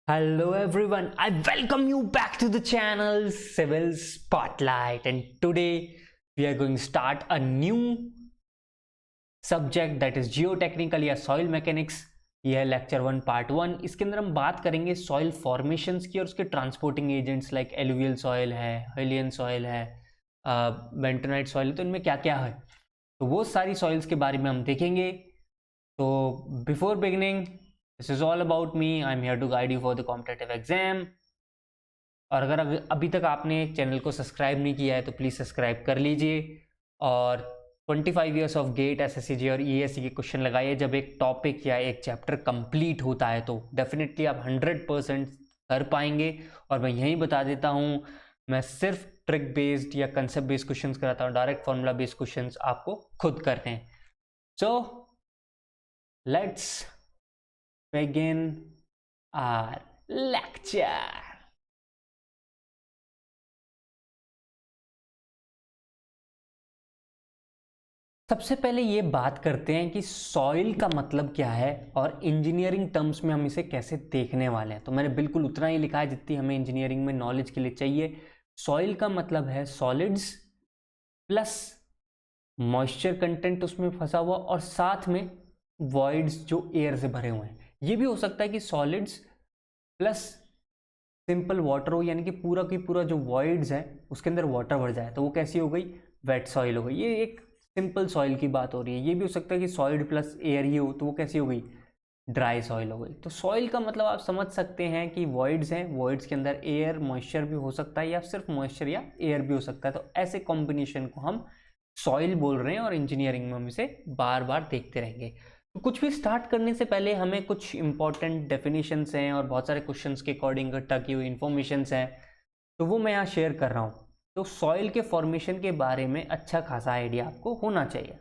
Hello everyone, I welcome you back to the channel Civil Spotlight, and today we are going to start a new subject that is geotechnical या soil mechanics. यह है lecture 1 part 1. इसके अंदर हम बात करेंगे soil formations की और उसके transporting agents like alluvial soil है, हिलियन सॉइल है, बेंटोनाइट सॉइल है. तो इनमें क्या क्या है तो वो सारी सॉइल्स के बारे में हम देखेंगे. तो before beginning, this is all about me. I am here to guide you for the competitive exam. और अगर अभी तक आपने चैनल को सब्सक्राइब नहीं किया है तो प्लीज़ सब्सक्राइब कर लीजिए. और 25 ईयर्स ऑफ गेट, एसएससीजी और ईएससी के क्वेश्चन लगाइए. जब एक टॉपिक या एक चैप्टर कंप्लीट होता है तो डेफिनेटली आप 100% कर पाएंगे. और मैं यही बता देता हूँ, मैं सिर्फ ट्रिक बेस्ड या कंसेप्ट बेस्ड क्वेश्चंस कराता हूँ. डायरेक्ट फॉर्मूला बेस्ड क्वेश्चंस आपको खुद करने हैं. So let's begin our lecture. सबसे पहले ये बात करते हैं कि सॉइल का मतलब क्या है और इंजीनियरिंग टर्म्स में हम इसे कैसे देखने वाले हैं. तो मैंने बिल्कुल उतना ही लिखा है जितनी हमें इंजीनियरिंग में नॉलेज के लिए चाहिए. सॉइल का मतलब है सॉलिड्स प्लस मॉइस्चर कंटेंट उसमें फंसा हुआ और साथ में वॉइड्स जो एयर से भरे हुए हैं. ये भी हो सकता है कि सॉलिड्स प्लस सिंपल वाटर हो, यानी कि पूरा की पूरा जो वॉइड्स है उसके अंदर वाटर भर जाए. तो वो कैसी हो गई? वेट सॉइल हो गई. ये एक सिंपल सॉइल की बात हो रही है. ये भी हो सकता है कि सॉलिड प्लस एयर ही हो, तो वो कैसी हो गई? ड्राई सॉइल हो गई. तो सॉइल का मतलब आप समझ सकते हैं कि वॉइड्स हैं, वॉइड्स के अंदर एयर मॉइस्चर भी हो सकता है या सिर्फ मॉइस्चर या एयर भी हो सकता है. तो ऐसे कॉम्बिनेशन को हम सॉइल बोल रहे हैं और इंजीनियरिंग में हम इसे बार बार देखते रहेंगे. तो कुछ भी स्टार्ट करने से पहले हमें कुछ इंपॉर्टेंट डेफिनेशंस हैं और बहुत सारे क्वेश्चंस के अकॉर्डिंग इकट्ठा की हुई इन्फॉर्मेशंस हैं, तो वो मैं यहाँ शेयर कर रहा हूँ. तो सॉइल के फॉर्मेशन के बारे में अच्छा खासा आइडिया आपको होना चाहिए.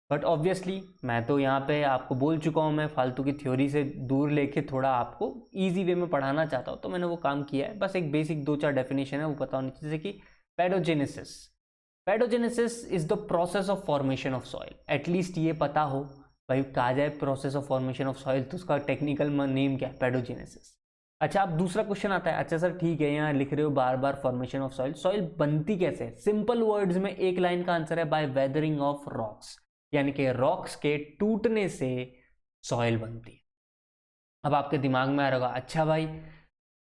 बट ऑब्वियसली मैं तो यहाँ पे आपको बोल चुका हूँ, मैं फालतू की थ्योरी से दूर लेके थोड़ा आपको ईजी वे में पढ़ाना चाहता हूँ, तो मैंने वो काम किया है. बस एक बेसिक 2-4 डेफिनेशन है वो पता होनी चाहिए, जैसे कि pedogenesis. Pedogenesis is the process of formation of soil. At least ये पता हो भाई, कहा जाए process of formation of soil तो उसका टेक्निकल नेम क्या है? पैडोजेनेसिस. अच्छा, अब दूसरा क्वेश्चन आता है. अच्छा सर ठीक है, यहाँ लिख रहे हो बार बार फॉर्मेशन ऑफ सॉइल, सॉइल बनती कैसे है? सिंपल वर्ड्स में एक लाइन का आंसर है बाय वेदरिंग ऑफ रॉक्स, यानी कि रॉक्स के टूटने से सॉइल बनती है. अब आपके दिमाग में आ रहा होगा, अच्छा भाई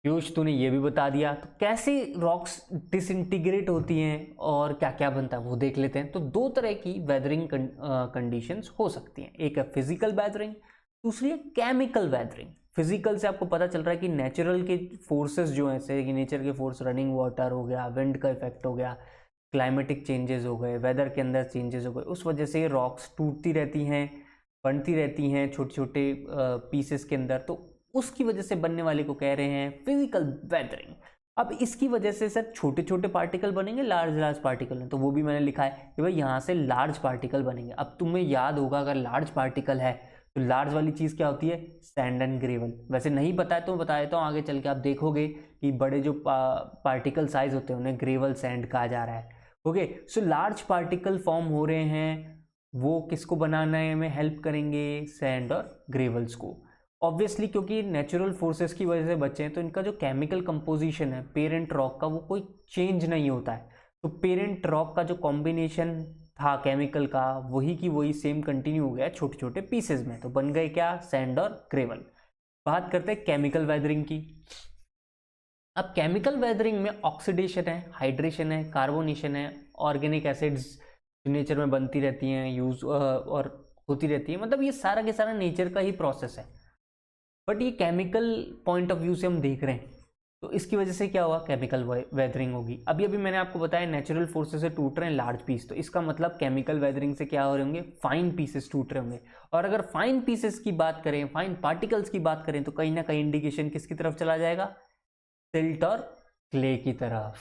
पीयूष तूने ये भी बता दिया, तो कैसे रॉक्स डिसइंटीग्रेट होती हैं और क्या क्या बनता है वो देख लेते हैं. तो दो तरह की वेदरिंग कंडीशंस हो सकती हैं. एक है फिजिकल वेदरिंग, दूसरी है केमिकल वेदरिंग. फिजिकल से आपको पता चल रहा है कि नेचुरल के फोर्सेस जो हैं, जैसे कि नेचर के फोर्स, रनिंग वाटर हो गया, विंड का इफेक्ट हो गया, क्लाइमेटिक चेंजेस हो गए, वेदर के अंदर चेंजेस हो गए, उस वजह से रॉक्स टूटती रहती हैं, बनती रहती हैं छोटे छोटे पीसेस के अंदर. तो उसकी वजह से बनने वाले को कह रहे हैं फिजिकल वेदरिंग. अब इसकी वजह से सर छोटे छोटे पार्टिकल बनेंगे, लार्ज लार्ज पार्टिकल हैं, तो वो भी मैंने लिखा है कि भाई यहाँ से लार्ज पार्टिकल बनेंगे. अब तुम्हें याद होगा, अगर लार्ज पार्टिकल है तो लार्ज वाली चीज़ क्या होती है? Sand and gravel. वैसे नहीं पता है तो मैं बता देता हूँ, आगे चल के आप देखोगे कि बड़े जो पार्टिकल साइज होते हैं उन्हें ग्रेवल सैंड कहा जा रहा है. Okay, so large particle form हो रहे हैं, वो किसको बनाने में हेल्प करेंगे? सैंड और ग्रेवल्स को. ऑब्वियसली क्योंकि नेचुरल फोर्सेस की वजह से बचे हैं, तो इनका जो केमिकल कंपोजिशन है पेरेंट रॉक का, वो कोई चेंज नहीं होता है. तो पेरेंट रॉक का जो कॉम्बिनेशन था केमिकल का, वही की वही सेम कंटिन्यू हो गया छोटे छोटे पीसेस में, तो बन गए क्या? सैंड और ग्रेवल. बात करते हैं केमिकल वेदरिंग की. अब केमिकल वेदरिंग में ऑक्सीडेशन है, हाइड्रेशन है, कार्बोनेशन है, ऑर्गेनिक एसिड्स जो नेचर में बनती रहती हैं, यूज और होती रहती है. मतलब ये सारा के सारा नेचर का ही प्रोसेस है. बट ये केमिकल पॉइंट ऑफ व्यू से हम देख रहे हैं, तो इसकी वजह से क्या हुआ? केमिकल वेदरिंग होगी. अभी अभी मैंने आपको बताया नेचुरल फोर्सेस से टूट रहे हैं लार्ज पीस, तो इसका मतलब केमिकल वेदरिंग से क्या हो रहे होंगे? फाइन पीसेस टूट रहे होंगे. और अगर फाइन पीसेस की बात करें, फाइन पार्टिकल्स की बात करें, तो कहीं ना कहीं इंडिकेशन किसकी तरफ चला जाएगा? सिल्ट और क्ले की तरफ.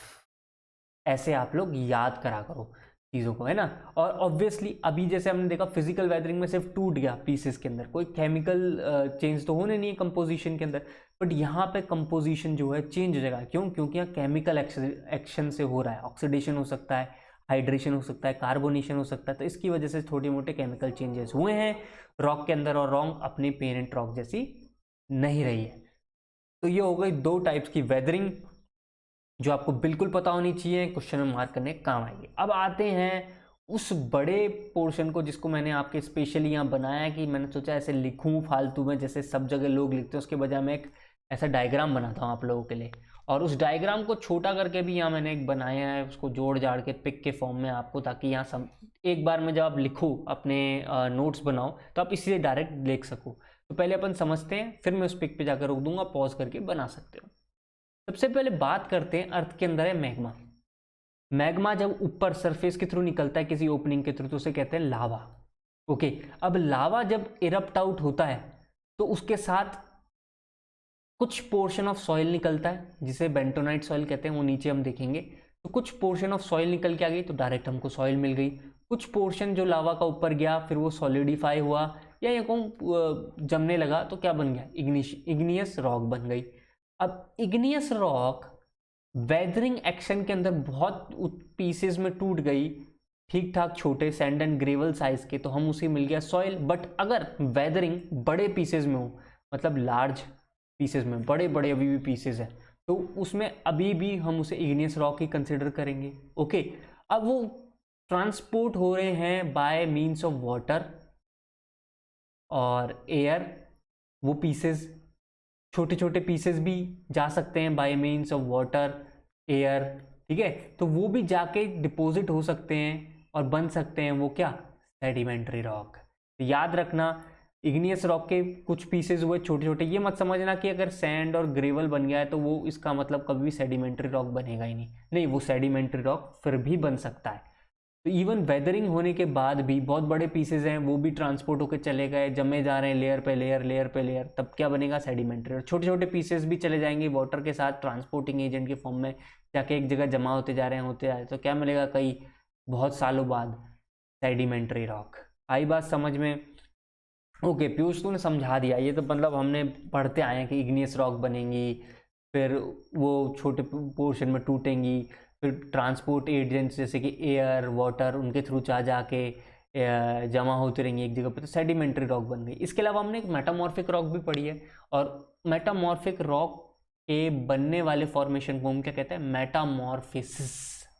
ऐसे आप लोग याद करा करो चीज़ों को, है ना. और ऑब्वियसली अभी जैसे हमने देखा फिजिकल वेदरिंग में सिर्फ टूट गया पीसेस के अंदर, कोई केमिकल चेंज तो होने नहीं है कंपोजिशन के अंदर. बट यहाँ पे कंपोजिशन जो है चेंज हो जाएगा. क्यों? क्योंकि यहाँ केमिकल एक्शन से हो रहा है. ऑक्सीडेशन हो सकता है, हाइड्रेशन हो सकता है, कार्बोनेशन हो सकता है. तो इसकी वजह से छोटे मोटे केमिकल चेंजेस हुए हैं रॉक के अंदर, और रॉक अपने पेरेंट रॉक जैसी नहीं रही है. तो ये हो गई दो टाइप्स की वेदरिंग जो आपको बिल्कुल पता होनी चाहिए, क्वेश्चन में मार्क करने काम आएगी। अब आते हैं उस बड़े पोर्शन को जिसको मैंने आपके स्पेशली यहाँ बनाया है कि मैंने सोचा ऐसे लिखूं फालतू में जैसे सब जगह लोग लिखते हैं, उसके बजाय मैं एक ऐसा डायग्राम बनाता हूँ आप लोगों के लिए, और उस डायग्राम को छोटा करके भी यहाँ मैंने एक बनाया है, उसको जोड़ जाड़ के पिक के फॉर्म में आपको, ताकि यहाँ सब एक बार में जब आप लिखो अपने नोट्स बनाओ तो आप इसीलिए डायरेक्ट देख सको। तो पहले अपन समझते हैं, फिर मैं उस पिक पे जाकर रोक दूंगा, पॉज करके बना सकते हो। सबसे पहले बात करते हैं अर्थ के अंदर है मैग्मा। मैग्मा जब ऊपर सरफेस के थ्रू निकलता है किसी ओपनिंग के थ्रू तो उसे कहते हैं लावा। ओके, अब लावा जब इरप्ट आउट होता है तो उसके साथ कुछ पोर्शन ऑफ सॉइल निकलता है जिसे बेंटोनाइट सॉइल कहते हैं, वो नीचे हम देखेंगे। तो कुछ पोर्शन ऑफ सॉइल निकल के आ गई तो डायरेक्ट हमको सॉइल मिल गई। कुछ पोर्शन जो लावा का ऊपर गया फिर वो सॉलिडिफाई हुआ या ये कहूँ जमने लगा तो क्या बन गया, इग्नियस रॉक बन गई। अब इग्नियस रॉक वेदरिंग एक्शन के अंदर बहुत पीसेस में टूट गई, ठीक ठाक छोटे सैंड एंड ग्रेवल साइज के, तो हम उसे मिल गया सॉइल। बट अगर वेदरिंग बड़े पीसेस में हो, मतलब लार्ज पीसेस में, बड़े बड़े अभी भी पीसेस है, तो उसमें अभी भी हम उसे इग्नियस रॉक ही कंसिडर करेंगे। ओके, अब वो ट्रांसपोर्ट हो रहे हैं बाय मीन्स ऑफ वाटर और एयर, वो पीसेस छोटे छोटे पीसेस भी जा सकते हैं bye means of water air, ठीक है, तो वो भी जाके डिपॉजिट हो सकते हैं और बन सकते हैं वो क्या, सेडिमेंट्री रॉक। तो याद रखना इग्नियस रॉक के कुछ पीसेस हुए छोटे छोटे, ये मत समझना कि अगर सैंड और ग्रेवल बन गया है तो वो इसका मतलब कभी भी सेडिमेंट्री रॉक बनेगा ही नहीं, नहीं, वो सेडिमेंट्री रॉक फिर भी बन सकता है। तो इवन वेदरिंग होने के बाद भी बहुत बड़े पीसेज हैं वो भी ट्रांसपोर्ट होकर चले गए, जमे जा रहे हैं लेयर पे लेयर लेयर पे लेयर, तब क्या बनेगा, सेडिमेंट्री। और छोटे छोटे पीसेस भी चले जाएंगे वाटर के साथ ट्रांसपोर्टिंग एजेंट के फॉर्म में, जाके एक जगह जमा होते जा रहे हैं होते जा रहे हैं, तो क्या मिलेगा, कई बहुत सालों बाद सेडिमेंट्री रॉक। आई बात समझ में? ओके पीयूष तूने समझा दिया, ये तो मतलब हमने पढ़ते आए हैं कि इग्नियस रॉक बनेंगी, फिर वो छोटे पोर्शन में टूटेंगी, फिर ट्रांसपोर्ट एजेंट्स जैसे कि एयर वाटर उनके थ्रू जाके जमा होती रहेंगी एक जगह पर, तो सेडिमेंट्री रॉक बन गई। इसके अलावा हमने एक मेटामॉर्फिक रॉक भी पढ़ी है, और मेटामॉर्फिक रॉक के बनने वाले फॉर्मेशन को हम क्या कहते हैं, मेटामॉर्फिसिस,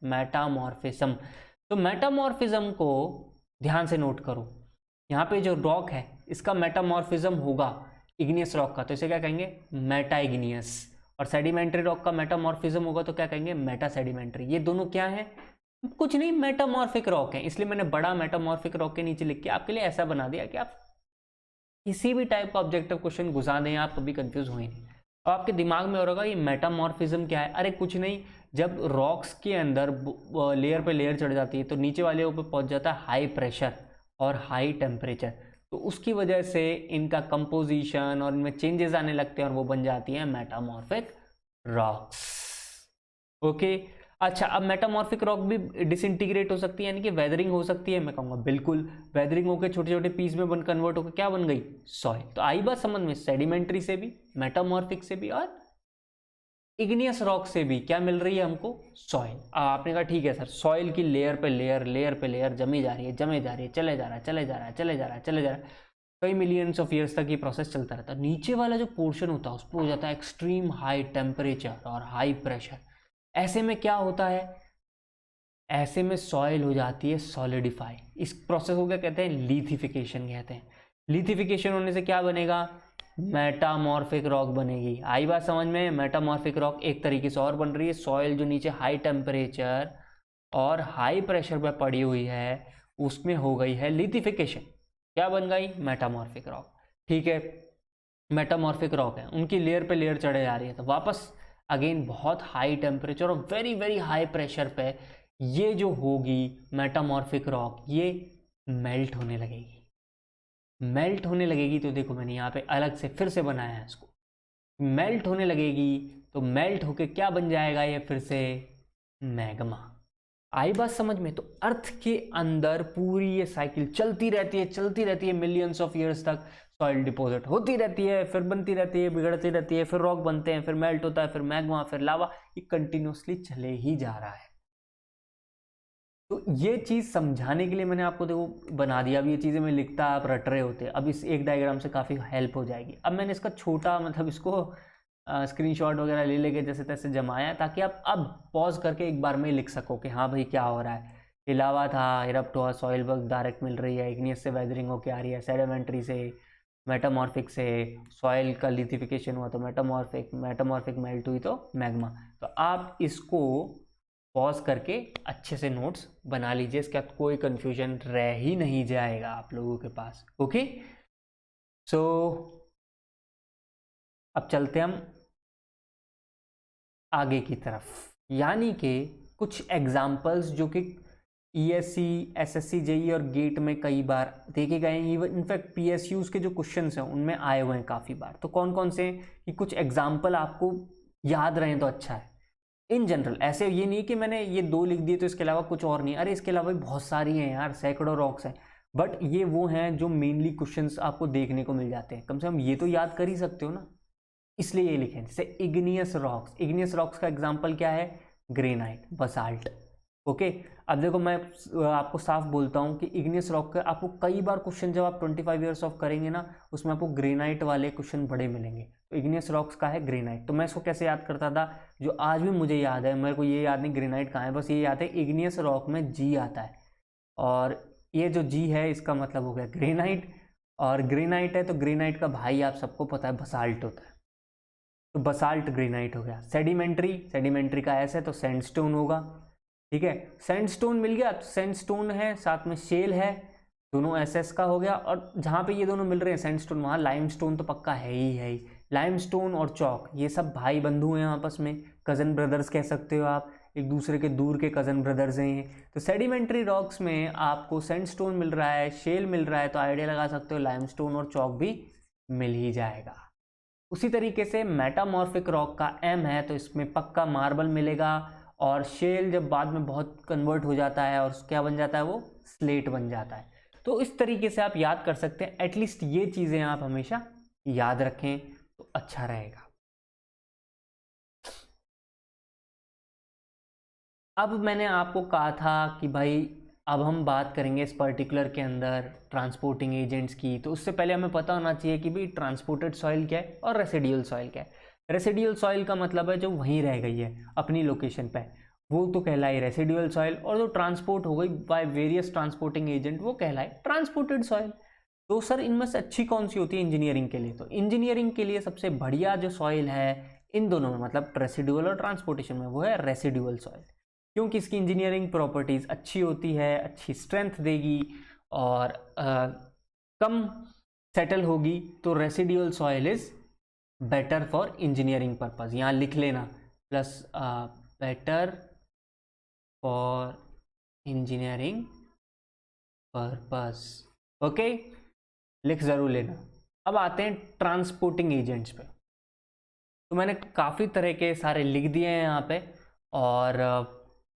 मेटामॉर्फिज्म। तो मेटामॉर्फिज्म को ध्यान से नोट करो, यहाँ पे जो रॉक है इसका मेटामॉर्फिज्म होगा इग्नियस रॉक का, तो इसे क्या कहेंगे, मेटा इग्नियस, और सेडिमेंट्री रॉक का मेटामॉर्फिज्म होगा तो क्या कहेंगे, मेटा सेडिमेंट्री। ये दोनों क्या है, कुछ नहीं, मेटामॉर्फिक रॉक है, इसलिए मैंने बड़ा मेटामॉर्फिक रॉक के नीचे लिख के आपके लिए ऐसा बना दिया कि आप किसी भी टाइप का ऑब्जेक्टिव क्वेश्चन घुसा दें आप कभी कंफ्यूज होंगे नहीं। और आपके दिमाग में हो रहा होगा ये मेटामॉर्फिज्म क्या है, अरे कुछ नहीं, जब रॉक्स के अंदर लेयर पे लेयर चढ़ जाती है तो नीचे वाले ऊपर पहुंच जाता है हाई प्रेशर और हाई टेम्परेचर, तो उसकी वजह से इनका कंपोजिशन और इनमें चेंजेस आने लगते हैं और वो बन जाती है मेटामॉर्फिक रॉक्स। ओके, अच्छा, अब मेटामॉर्फिक रॉक भी डिसइंटीग्रेट हो सकती है, यानी कि वेदरिंग हो सकती है, मैं कहूँगा बिल्कुल, वेदरिंग होकर छोटे छोटे पीस में बन कन्वर्ट होकर क्या बन गई, सॉइल। तो आई बात समझ में, सेडिमेंट्री से भी, मेटामॉर्फिक से भी और इग्नियस रॉक से भी क्या मिल रही है हमको, सॉइल। आपने कहा ठीक है सर, सॉइल की लेयर पे लेयर लेयर पे लेयर जमी जा रही है, जमे जा रही है, चले जा रहा है, चले जा रहा है, चले जा रहा है, चले जा रहा है, कई मिलियंस ऑफ ईयर्स तक ये प्रोसेस चलता रहता है। नीचे वाला जो पोर्शन होता है उस पर हो जाता है एक्सट्रीम हाई टेम्परेचर और हाई प्रेशर। ऐसे में क्या होता है, ऐसे में सॉइल हो जाती है सॉलिडिफाई। इस प्रोसेस को क्या कहते हैं, लिथिफिकेशन कहते हैं। लिथिफिकेशन होने से क्या बनेगा, मेटामॉर्फिक रॉक बनेगी। आई बात समझ में, मेटामॉर्फिक रॉक एक तरीके से और बन रही है, सॉइल जो नीचे हाई टेम्परेचर और हाई प्रेशर पे पड़ी हुई है उसमें हो गई है लिथिफिकेशन, क्या बन गई, मेटामॉर्फिक रॉक। ठीक है, मेटामॉर्फिक रॉक है, उनकी लेयर पे लेयर चढ़े जा रही है, तो वापस अगेन बहुत हाई टेम्परेचर और वेरी वेरी हाई प्रेशर पे ये जो होगी मेटामॉर्फिक रॉक, ये मेल्ट होने लगेगी। मेल्ट होने लगेगी तो देखो मैंने यहाँ पे अलग से फिर से बनाया है इसको, मेल्ट होने लगेगी तो मेल्ट होके क्या बन जाएगा, ये फिर से मैग्मा। आई बात समझ में? तो अर्थ के अंदर पूरी ये साइकिल चलती रहती है, चलती रहती है, मिलियंस ऑफ ईयर्स तक सॉइल डिपॉजिट होती रहती है, फिर बनती रहती है, बिगड़ती रहती है, फिर रॉक बनते हैं, फिर मेल्ट होता है, फिर मैग्मा, फिर लावा, ये कंटिन्यूसली चले ही जा रहा है। तो ये चीज़ समझाने के लिए मैंने आपको देखो बना दिया। अब ये चीज़ें मैं लिखता आप रट रहे होते, अब इस एक डायग्राम से काफ़ी हेल्प हो जाएगी। अब मैंने इसका छोटा मतलब इसको स्क्रीनशॉट वगैरह ले लेके जैसे तैसे जमाया, ताकि आप अब पॉज करके एक बार में लिख सको कि हाँ भाई क्या हो रहा है। हिलावा था, इरप्ट हुआ, सॉइल वर्क डायरेक्ट मिल रही है, इग्नियस से वेदरिंग होके आ रही है, सेडिमेंट्री से, मेटामॉर्फिक से सॉइल का लिथिफिकेशन हुआ तो मेटामॉर्फिक, मेटामॉर्फिक मेल्ट हुई तो मैग्मा। तो आप इसको पॉज करके अच्छे से नोट्स बना लीजिए, इसके बाद कोई कंफ्यूजन रह ही नहीं जाएगा आप लोगों के पास। ओके, सो अब चलते हम आगे की तरफ, यानी कि कुछ एग्जाम्पल्स जो कि ESC, SSC, JEE और गेट में कई बार देखे गए हैं, इवन इनफैक्ट PSUs के जो क्वेश्चंस हैं उनमें आए हुए हैं काफ़ी बार। तो कौन कौन से कि कुछ एग्जाम्पल आपको याद रहें तो अच्छा है। इन जनरल ऐसे ये नहीं कि मैंने ये 2 लिख दिए तो इसके अलावा कुछ और नहीं, अरे इसके अलावा भी बहुत सारी हैं यार, सैकड़ों रॉक्स हैं, बट ये वो हैं जो मेनली क्वेश्चंस आपको देखने को मिल जाते हैं। कम से कम ये तो याद कर ही सकते हो ना, इसलिए ये लिखें। जैसे इग्नियस रॉक्स, इग्नियस रॉक्स का एग्जाम्पल क्या है? Granite, basalt. ओके, अब देखो मैं आपको साफ बोलता हूँ कि इग्नियस रॉक का आपको कई बार क्वेश्चन जब आप 25 ईयर्स ऑफ करेंगे ना, उसमें आपको ग्रेनाइट वाले क्वेश्चन बड़े मिलेंगे। तो इग्नियस रॉक्स का है ग्रेनाइट। तो मैं इसको कैसे याद करता था, जो आज भी मुझे याद है, मेरे को ये याद नहीं ग्रेनाइट कहाँ है, बस ये याद है इग्नियस रॉक में जी आता है, और ये जो जी है इसका मतलब हो गया ग्रेनाइट, और ग्रेनाइट है तो ग्रेनाइट का भाई आप सबको पता है बसाल्ट होता है, तो बसाल्ट ग्रेनाइट हो गया। सेडिमेंट्री, सेडिमेंट्री का ऐसे तो सैंडस्टोन होगा, ठीक है, सैंडस्टोन मिल गया तो सैंडस्टोन है, साथ में शेल है, दोनों SS का हो गया। और जहाँ पे ये दोनों मिल रहे हैं सैंडस्टोन, वहाँ लाइमस्टोन तो पक्का है ही। लाइमस्टोन और चौक ये सब भाई बंधु हैं आपस में, कज़न ब्रदर्स कह सकते हो आप, एक दूसरे के दूर के कज़न ब्रदर्स हैं ये। तो सेडिमेंट्री रॉक्स में आपको सैंडस्टोन मिल रहा है, शेल मिल रहा है, तो आइडिया लगा सकते हो लाइमस्टोन और चौक भी मिल ही जाएगा। उसी तरीके से मेटामॉर्फिक रॉक का M है तो इसमें पक्का मार्बल मिलेगा, और शेल जब बाद में बहुत कन्वर्ट हो जाता है और क्या बन जाता है, वो स्लेट बन जाता है। तो इस तरीके से आप याद कर सकते हैं, एटलीस्ट ये चीज़ें आप हमेशा याद रखें तो अच्छा रहेगा। अब मैंने आपको कहा था कि भाई अब हम बात करेंगे इस पर्टिकुलर के अंदर ट्रांसपोर्टिंग एजेंट्स की, तो उससे पहले हमें पता होना चाहिए कि भाई ट्रांसपोर्टेड सॉइल क्या है और रेसिडुअल सॉइल क्या है। रेसिडुअल सॉइल का मतलब है जो वहीं रह गई है अपनी लोकेशन पे, वो तो कहलाए रेसिडुअल सॉइल, और जो ट्रांसपोर्ट हो गई बाय वेरियस ट्रांसपोर्टिंग एजेंट वो कहलाए ट्रांसपोर्टेड सॉइल। तो सर इनमें से अच्छी कौन सी होती है इंजीनियरिंग के लिए? तो इंजीनियरिंग के लिए सबसे बढ़िया जो सॉइल है इन दोनों में, मतलब रेसिडुअल और ट्रांसपोर्टेशन में, वो है रेसिडुअल सॉइल, क्योंकि इसकी इंजीनियरिंग प्रॉपर्टीज़ अच्छी होती है, अच्छी स्ट्रेंथ देगी और कम सेटल होगी। तो residual soil is better for engineering purpose, यहाँ लिख लेना plus better for engineering purpose. Okay, लिख ज़रूर लेना। अब आते हैं ट्रांसपोर्टिंग एजेंट्स पे। तो मैंने काफ़ी तरह के सारे लिख दिए हैं यहाँ पे, और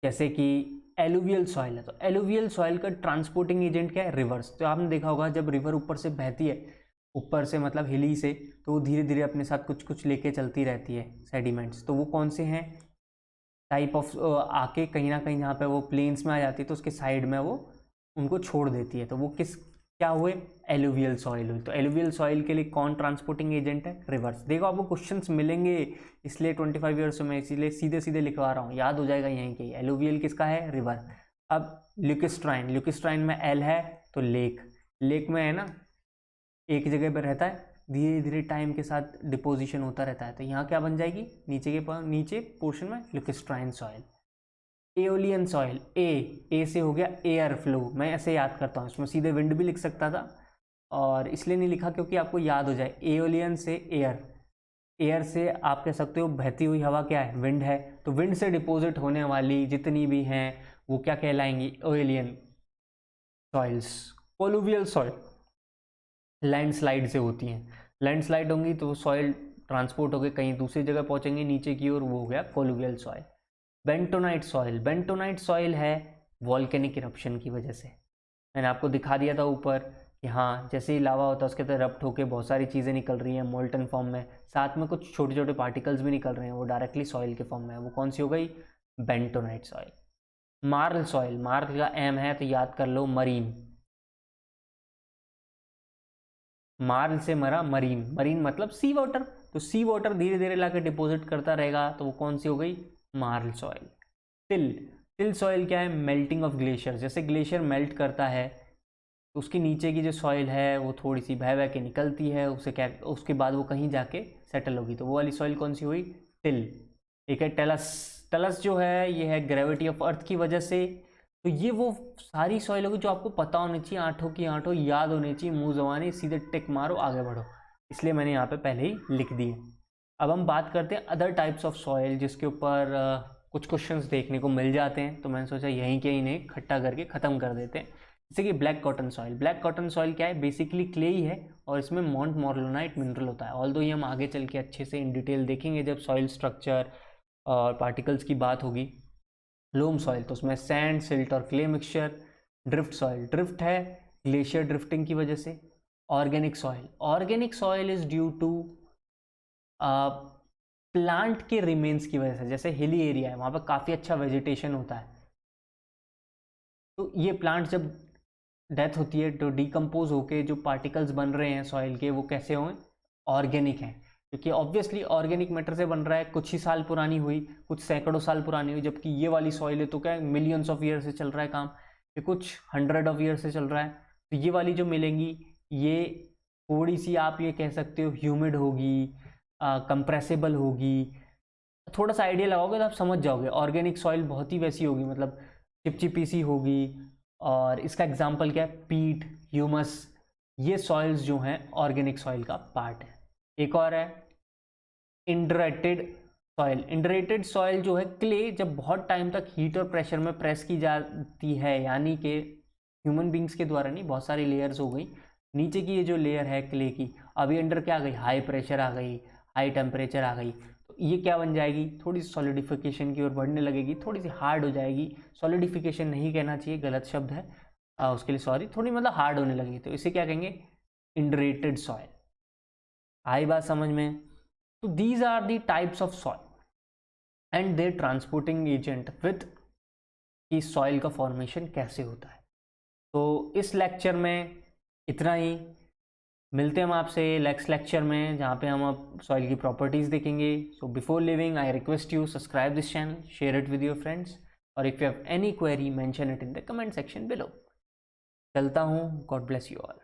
जैसे कि एलुवियल सॉइल है, तो एलुवियल सॉइल का ट्रांसपोर्टिंग एजेंट क्या है? रिवर्स। तो आपने देखा होगा जब रिवर ऊपर से बहती है, ऊपर से मतलब हिली से, तो वो धीरे धीरे अपने साथ कुछ कुछ लेके चलती रहती है सेडिमेंट्स। तो वो कौन से हैं टाइप ऑफ, आके कहीं ना कहीं जहाँ पे वो प्लेन्स में आ जाती है तो उसके साइड में वो उनको छोड़ देती है, तो वो किस क्या हुए? एलुवियल सॉइल हुई। तो एलुवियल सॉइल के लिए कौन ट्रांसपोर्टिंग एजेंट है? रिवर्स। देखो आपको क्वेश्चंस मिलेंगे, इसलिए 25 ईयर्स में इसीलिए सीधे सीधे लिखवा रहा हूँ, याद हो जाएगा यहीं के। एलुवियल किसका है? रिवर। अब ल्यूकिस्ट्राइन, ल्यूकिस्ट्राइन में एल है तो लेक, लेक में है ना एक जगह पर रहता है, धीरे धीरे टाइम के साथ डिपोजिशन होता रहता है, तो यहाँ क्या बन जाएगी? नीचे पोर्शन में ल्यूकिस्ट्राइन सॉइल। एओलियन सॉइल, ए से हो गया एयर फ्लो, मैं ऐसे याद करता हूँ, इसमें सीधे विंड भी लिख सकता था और इसलिए नहीं लिखा क्योंकि आपको याद हो जाए। एओलियन से एयर, एयर से आप कह सकते हो बहती हुई हवा क्या है? विंड है। तो विंड से डिपोजिट होने वाली जितनी भी हैं वो क्या कहलाएंगी? Aeolian soils. Colluvial soil landslide से होती हैं, लैंडस्लाइड होंगी तो सॉइल ट्रांसपोर्ट होकर कहीं दूसरी जगह पहुंचेंगे नीचे की ओर, वो हो गया colluvial soil. Bentonite soil, bentonite soil है वॉल्केनिक इरप्शन की वजह से, मैंने आपको दिखा दिया था ऊपर कि हाँ जैसे ही लावा होता है उसके अंदर रप्ट होकर बहुत सारी चीज़ें निकल रही हैं मोल्टन फॉर्म में, साथ में कुछ छोटे छोटे पार्टिकल्स भी निकल रहे हैं, वो डायरेक्टली सॉइल के फॉर्म में है, वो कौन सी हो गई? Bentonite soil. Morley soil, Morley का एम है तो याद कर लो मरीन, मार्ल से मरा मरीन, मरीन मतलब सी वाटर, तो सी वाटर धीरे धीरे ला के डिपोजिट करता रहेगा, तो वो कौन सी हो गई, मार्ल सॉइल। टिल सॉइल क्या है, मेल्टिंग ऑफ ग्लेशियर, जैसे ग्लेशियर मेल्ट करता है तो उसके नीचे की जो सॉइल है वो थोड़ी सी बह के निकलती है, उसे क्या, उसके बाद वो कहीं जाके सेटल होगी, तो वो वाली सॉइल कौन सी हुई, टिल। एक है टेलस जो है ये है ग्रेविटी ऑफ अर्थ की वजह से। तो ये वो सारी सॉइल होगी जो आपको पता होनी चाहिए, आठों की आठों याद होनी चाहिए, मुंह जबानी सीधे टिक मारो आगे बढ़ो, इसलिए मैंने यहाँ पे पहले ही लिख दिए। अब हम बात करते हैं अदर टाइप्स ऑफ सॉइल जिसके ऊपर कुछ क्वेश्चंस देखने को मिल जाते हैं, तो मैंने सोचा यहीं के इन्हें इकट्ठा करके ख़त्म कर देते हैं। जैसे कि black cotton soil. Black cotton soil क्या है, बेसिकली क्ले ही है और इसमें मॉन्ट मोर्लोनाइट मिनरल होता है। ऑल्दो ये हम आगे चल के अच्छे से इन डिटेल देखेंगे जब सॉइल स्ट्रक्चर और पार्टिकल्स की बात होगी। लोम सॉइल, तो उसमें सैंड, सिल्ट और clay mixture. Drift soil, drift है ग्लेशियर ड्रिफ्टिंग की वजह से। Organic soil is due to plant के रिमेन्स की वजह से, जैसे हिली एरिया है वहाँ पर काफ़ी अच्छा वेजिटेशन होता है, तो ये प्लांट जब डेथ होती है तो डिकम्पोज होके जो पार्टिकल्स बन रहे हैं सॉइल के वो कैसे हों, ऑर्गेनिक हैं, क्योंकि ऑब्वियसली ऑर्गेनिक मैटर से बन रहा है, कुछ ही साल पुरानी हुई, कुछ सैकड़ों साल पुरानी हुई, जबकि ये वाली सॉइल है तो क्या मिलियंस ऑफ ईयर से चल रहा है काम, ये कुछ 100 ऑफ ईयर से चल रहा है। तो ये वाली जो मिलेंगी ये थोड़ी सी आप ये कह सकते हो ह्यूमिड होगी, कंप्रेसिबल होगी, थोड़ा सा आइडिया लगाओगे तो आप समझ जाओगे। ऑर्गेनिक सॉइल बहुत ही वैसी होगी, मतलब चिपचिपी सी होगी, और इसका एग्जांपल क्या है, पीट, ह्यूमस, ये सॉइल्स जो हैं ऑर्गेनिक सॉइल का पार्ट है। एक और है इंडरेटेड सॉइल। इंडरेटेड सॉइल जो है क्ले जब बहुत टाइम तक हीट और प्रेशर में प्रेस की जाती है, यानी कि ह्यूमन बींग्स के द्वारा नहीं, बहुत सारी लेयर्स हो गई, नीचे की ये जो लेयर है क्ले की अभी अंडर क्या आ गई, हाई प्रेशर आ गई, हाई टेम्परेचर आ गई, तो ये क्या बन जाएगी, थोड़ी सॉलिडिफिकेशन की ओर बढ़ने लगेगी, थोड़ी सी हार्ड हो जाएगी। सॉलिडिफिकेशन नहीं कहना चाहिए, गलत शब्द है, उसके लिए सॉरी, थोड़ी मतलब हार्ड होने लगेगी, तो इसे क्या कहेंगे, इंडरेटेड सॉइल। आई बात समझ में। तो these are the types of soil and their transporting agent with कि सॉइल का फॉर्मेशन कैसे होता है। तो इस लेक्चर में इतना ही, मिलते हैं हम आपसे नेक्स्ट लेक्चर में जहाँ पे हम अब सॉइल की प्रॉपर्टीज़ देखेंगे। So before leaving I request you subscribe this channel, share it with your friends, और if you have any query mention it in the comment section below. चलता हूँ, गॉड ब्लेस यू ऑल।